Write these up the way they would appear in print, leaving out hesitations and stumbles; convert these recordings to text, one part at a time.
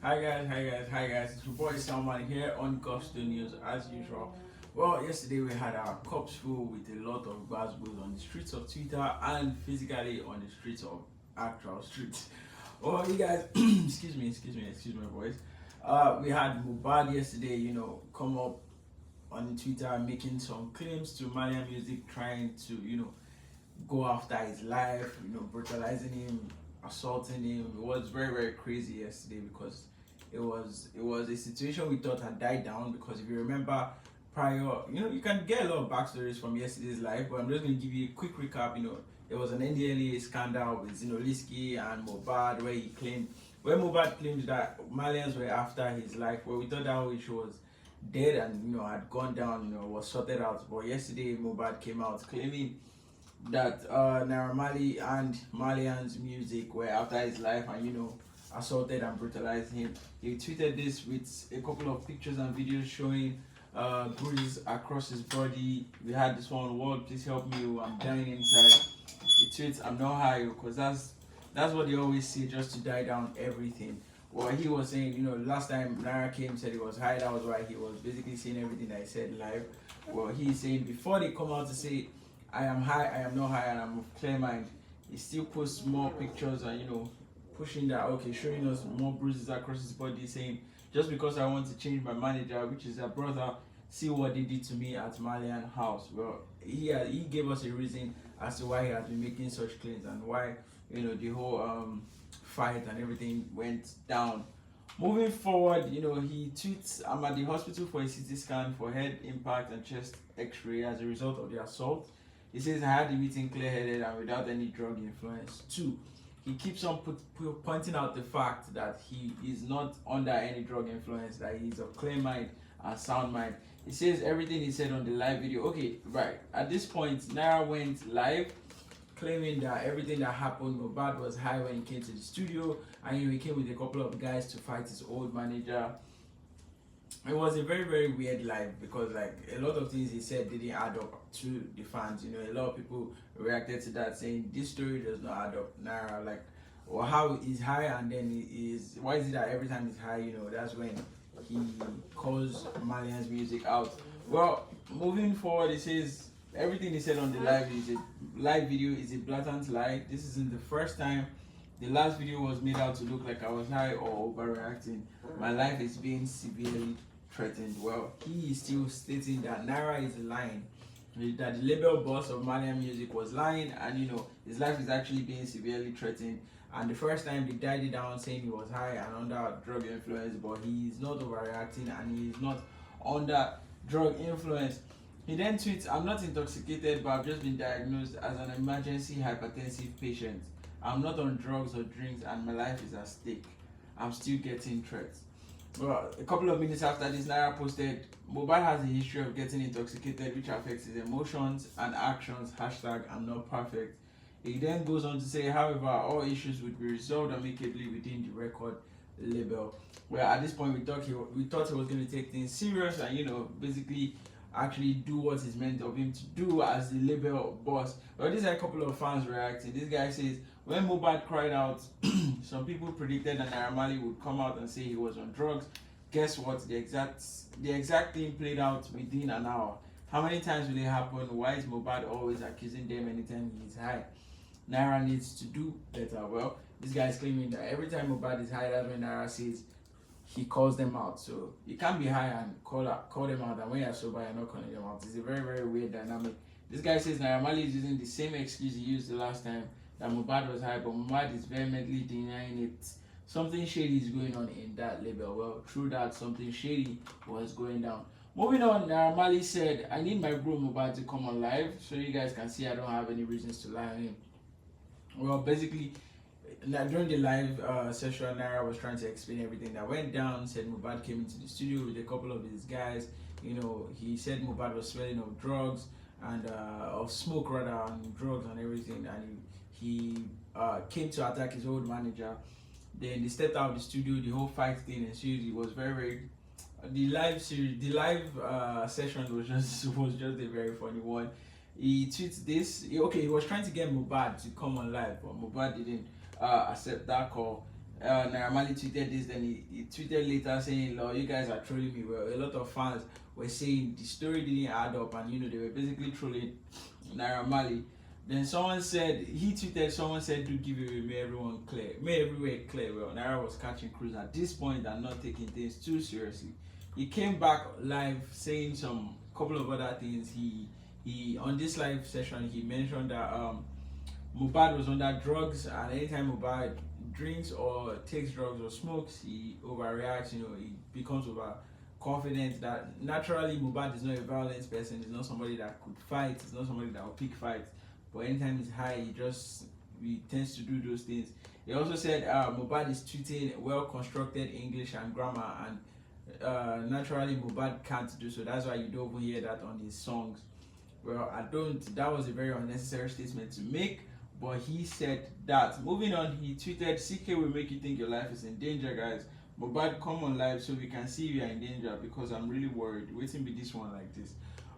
Hi guys. It's your boy Salman here on Gusto News as usual. Well, yesterday we had our cups full with a lot of buzzwords on the streets of Twitter and physically on the streets of actual streets. Well, you guys, excuse my voice. We had Mubad yesterday, come up on Twitter making some claims to Malian music, trying to, go after his life, brutalizing him, assaulting him. It was very crazy yesterday because it was a situation we thought had died down because if you remember prior, you can get a lot of backstories from yesterday's life, but I'm just gonna give you a quick recap. There was an NDLA scandal with Liski and Mobad where Mobad claimed that Marlians were after his life, where we thought that whole issue was dead and had gone down, was sorted out. But yesterday Mobad came out claiming that Naira Marley and Marlian's music were after his life and assaulted and brutalized him. He tweeted this with a couple of pictures and videos showing bruises across his body. We had this one, "World, please help me, I'm dying inside." He tweets, "I'm not high," because that's what they always say, just to die down everything. Well, he was saying, last time Naira came, said he was high, that was why he was basically saying everything that I said live. Well, he's saying before they come out to say I am high, I am not high, and I'm of clear mind, he still posts more pictures and pushing that, okay, showing us more bruises across his body, saying just because I want to change my manager, which is a brother, see what they did to me at Marlian house. Well, he gave us a reason as to why he has been making such claims and why the whole fight and everything went down. Moving forward, he tweets, "I'm at the hospital for a CT scan for head impact and chest x-ray as a result of the assault." He says, "I had the meeting clear-headed and without any drug influence." Two, he keeps on pointing out the fact that he is not under any drug influence, that he's of clear mind and sound mind. He says everything he said on the live video. Okay, right. At this point, Naira went live claiming that everything that happened, Mobad was high when he came to the studio, and he came with a couple of guys to fight his old manager. It was a very weird live because like a lot of things he said didn't add up to the fans. A lot of people reacted to that saying this story does not add up. Naira, like, or how he's high and then he is, why is it that every time he's high, that's when he calls Marlian's music out. Well, moving forward, he says everything he said on the live video is a blatant lie. This isn't the first time. The last video was made out to look like I was high or overreacting. My life is being severely threatened. Well, he is still stating that Naira is lying, that the label boss of Marlian Music was lying, and his life is actually being severely threatened. And the first time they died it down saying he was high and under drug influence, but he is not overreacting and he is not under drug influence. He then tweets, "I'm not intoxicated, but I've just been diagnosed as an emergency hypertensive patient. I'm not on drugs or drinks and my life is at stake. I'm still getting threats." Well, a couple of minutes after this, Naira posted, "Mobile has a history of getting intoxicated, which affects his emotions and actions. Hashtag I'm not perfect." He then goes on to say, "However, all issues would be resolved amicably within the record label." Well, at this point, we thought he was going to take things serious and basically actually do what is meant of him to do as the label boss. But these are a couple of fans reacting. This guy says, when Mobad cried out, some people predicted that Naira Marley would come out and say he was on drugs. Guess what? The exact thing played out within an hour. How many times will it happen? Why is Mobad always accusing them anytime he's high? Naira needs to do better. Well, this guy is claiming that every time Mobad is high, that's when Naira says he calls them out. So you can't be high and call them out, and when you're sober, you're not calling them out. It's a very weird dynamic. This guy says Naira Marley is using the same excuse he used the last time, that Mobad was high, but Mobad is vehemently denying it. Something shady is going on in that label. Well, through that, something shady was going down. Moving on, Naira Marley said, "I need my bro Mobad to come on live so you guys can see I don't have any reasons to lie on him." Well, basically, during the live session, Naira was trying to explain everything that went down. Said Mobad came into the studio with a couple of his guys. He said Mobad was smelling of drugs and of smoke rather, and drugs and everything, and he came to attack his old manager. Then they stepped out of the studio. The whole fight thing ensued. It was very the live session was just a very funny one. He tweets this. He was trying to get Mobad to come on live, but Mobad didn't accept that call. Naira Marley tweeted this, then he tweeted later saying, "Lord, you guys are trolling me." Well, a lot of fans were saying the story didn't add up, and they were basically trolling Naira Marley. Then someone said, someone said, "Do give away, may everyone clear, may everywhere clear." Well, Naira was catching cruise at this point and not taking things too seriously. He came back live saying some couple of other things. He on this live session he mentioned that Mohbad was under drugs, and anytime Mohbad drinks or takes drugs or smokes, he overreacts. He becomes overconfident. That naturally Mohbad is not a violent person. He's not somebody that could fight. He's not somebody that will pick fights. But anytime he's high, he tends to do those things. He also said Mohbad is tweeting well-constructed English and grammar, and naturally Mohbad can't do so. That's why you don't hear that on his songs. Well, I don't. That was a very unnecessary statement to make. But he said that. Moving on, he tweeted, "CK will make you think your life is in danger, guys. Mohbad, come on live so we can see you are in danger, because I'm really worried. Waiting be this one like this."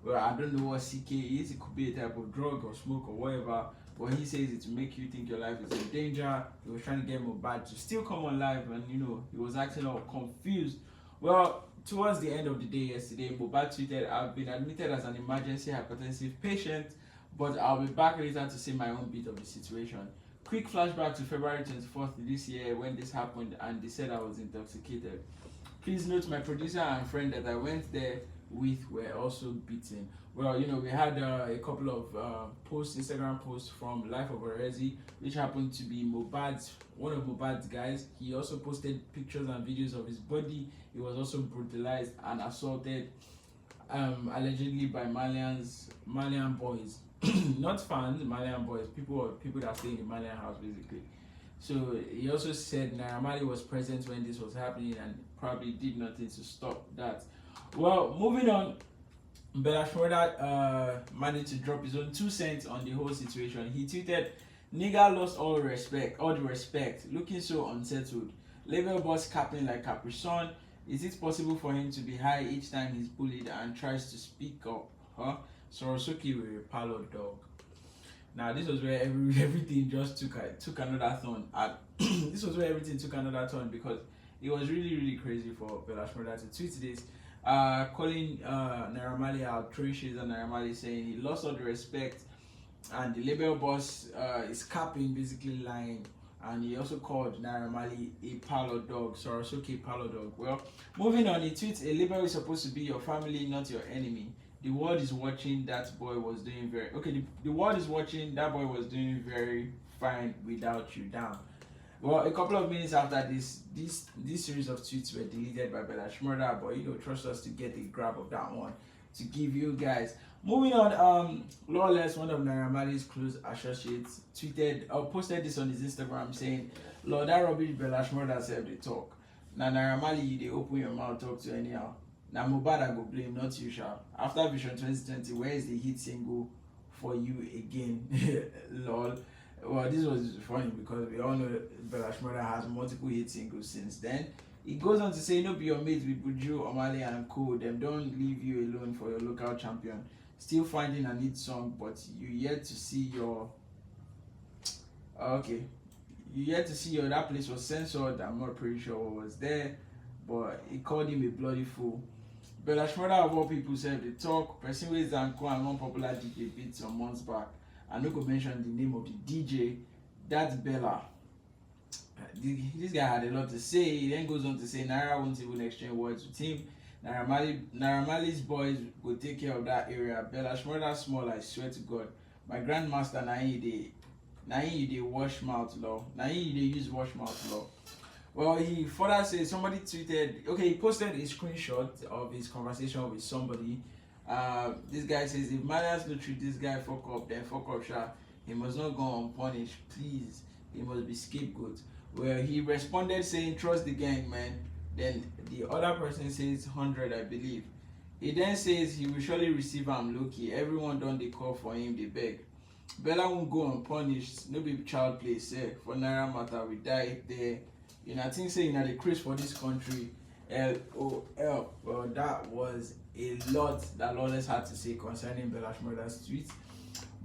Well, I don't know what CK is. It could be a type of drug or smoke or whatever. But he says it to make you think your life is in danger. He was trying to get Mohbad to still come on live, and he was acting all confused. Well, towards the end of the day yesterday, Mohbad tweeted, "I've been admitted as an emergency hypertensive patient, but I'll be back later to say my own bit of the situation. Quick flashback to February 24th this year when this happened, and they said I was intoxicated. Please note my producer and friend that I went there with were also beaten." Well, we had a couple of Instagram posts from Life of Orezi, which happened to be one of Mohbad's guys. He also posted pictures and videos of his body. He was also brutalized and assaulted, allegedly by Marlian boys. Not fans, Marlian boys, people that stay in the Marlian house basically. So he also said Naira Marley was present when this was happening and probably did nothing to stop that. Well, moving on, Shmurda managed to drop his own 2 cents on the whole situation. He tweeted, "Nigga lost all the respect, looking so unsettled. Label boss capping like Capri Sun. Is it possible for him to be high each time he's bullied and tries to speak up? Huh? Sorosuke with a palo dog." Now this was where everything just took another turn. This was where everything took another turn, because it was really crazy for Shmurda to tweet this, calling Naira Marley out, throwing shades on Naira Marley, saying he lost all the respect, and the label boss is capping, basically lying. And he also called Naira Marley a palo dog, Sorosuke palo dog. Well, moving on, he tweets, "A label is supposed to be your family, not your enemy. The world is watching, that boy was doing the world is watching, that boy was doing very fine without you." Down. Well, a couple of minutes after this series of tweets were deleted by Shmurda, but trust us to get a grab of that one to give you guys. Moving on, Lawless, one of Naira Marley's close associates, posted this on his Instagram saying, "Lord, that rubbish Shmurda said they talk. Now Naira Marley, they open your mouth, talk to anyhow. Now Mohbad I go blame, not you, Sha. After Vision 2020, where is the hit single for you again?" Lol. Well, this was funny because we all know Shmurda has multiple hit singles since then. He goes on to say, "No be your mate with Buju, Omale and co. Them don't leave you alone for your local champion. Still finding a hit song, but you yet to see your that place was censored. I'm not pretty sure what was there, but he called him a bloody fool." Shmurda of all people said the talk, person with Zanko and one popular DJ beat some months back. I'm not going to mention the name of the DJ. That's Bella. This guy had a lot to say. He then goes on to say Naira won't even exchange words with him. Naira Marley's boys will take care of that area. Shmurda small, I swear to God. My grandmaster, you dey wash mouth law. You dey use wash mouth law. Well, he further says somebody tweeted, he posted a screenshot of his conversation with somebody. This guy says, "If Marlians don't treat this guy fuck up, then fuck up, Sha. He must not go unpunished, please. He must be scapegoat." Well, he responded saying, "Trust the gang, man." Then the other person says 100, I believe. He then says he will surely receive him low-key. Everyone done the call for him, they beg. Bella won't go unpunished. No be child play, say. For Naira matter, we die there. I think saying that the craze for this country, LOL. Well, that was a lot that Lawless had to say concerning Shmurda's tweets.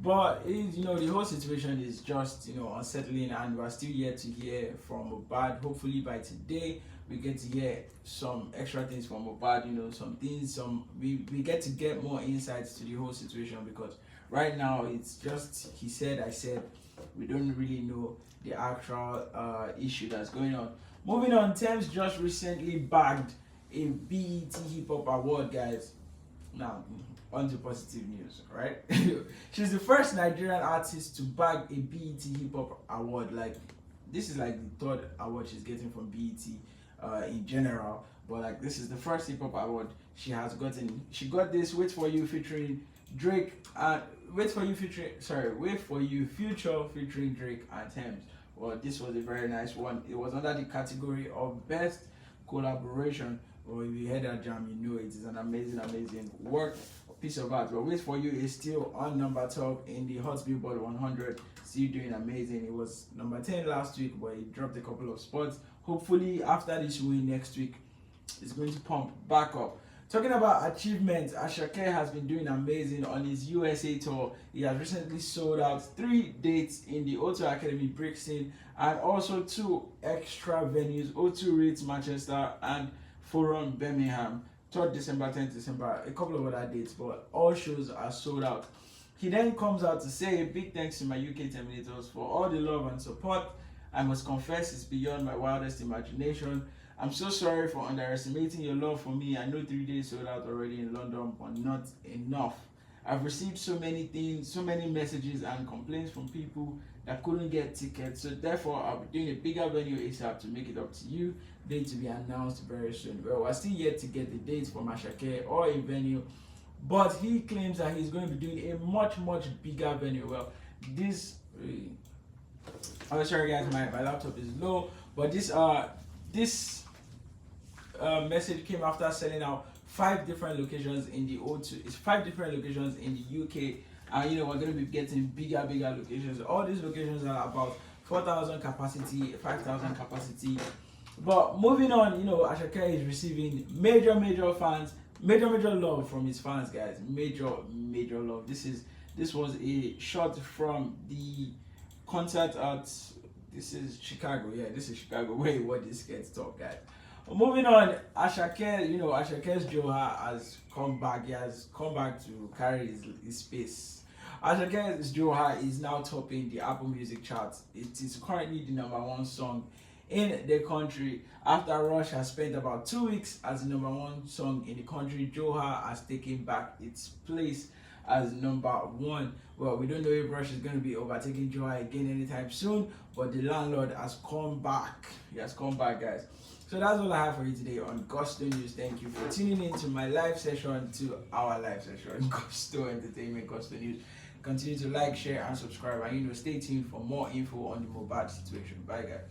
But the whole situation is just unsettling, and we're still yet to hear from Mohbad. Hopefully by today we get to hear some extra things from Mohbad. Some things, we get to get more insights to the whole situation, because right now it's just he said, I said. We don't really know the actual issue that's going on. Moving on, Tems just recently bagged a BET Hip Hop Award, guys. Now, on to positive news, right? She's the first Nigerian artist to bag a BET Hip Hop Award. Like, this is like the third award she's getting from BET in general, but like this is the first hip hop award she has gotten. She got this Wait For You featuring Drake and Wait For You Future featuring Drake and Tems. Well, this was a very nice one. It was under the category of best collaboration. Well, if you heard that jam, you know it is an amazing work, piece of art. But Wait For You is still on number 12 in the Hot Billboard 100, still doing amazing. It was number 10 last week, but it dropped a couple of spots. Hopefully after this win next week, it's going to pump back up. Talking about achievements, Asake has been doing amazing on his USA tour. He has recently sold out 3 dates in the O2 Academy Brixton, and also 2 extra venues, O2 Ritz Manchester and Forum Birmingham, 3rd December, 10th December, a couple of other dates, but all shows are sold out. He then comes out to say, big thanks to my UK Terminators for all the love and support. I must confess it's beyond my wildest imagination. I'm so sorry for underestimating your love for me. I know 3 days sold out already in London, but not enough. I've received so many things, so many messages and complaints from people that couldn't get tickets. So therefore, I'll be doing a bigger venue ASAP to make it up to you. Date to be announced very soon. Well, we're still yet to get the dates from Asake or a venue, but he claims that he's going to be doing a much bigger venue. Well, this... Oh, sorry guys, my laptop is low, but this message came after selling out 5 different locations in the O2. It's 5 different locations in the UK, and we're going to be getting bigger locations. All these locations are about 4,000 capacity, 5,000 capacity. But moving on, Asake is receiving major fans, major love from his fans, guys. Major love. This was a shot from the concert at, this is Chicago. Yeah, this is Chicago. Wait, what this gets top, guys. Moving on, Asake, Asake's Joha has come back. He has come back to carry his space. Asake's Joha is now topping the Apple Music charts. It is currently the #1 song in the country. After Rush has spent about 2 weeks as the #1 song in the country, Joha has taken back its place as #1. Well, we don't know if Rush is going to be overtaking Joha again anytime soon, but the landlord has come back. He has come back, guys. So that's all I have for you today on Gusto News. Thank you for tuning in to my live session, to our live session, Gusto Entertainment, Gusto News. Continue to like, share, and subscribe, and stay tuned for more info on the Mohbad situation. Bye, guys.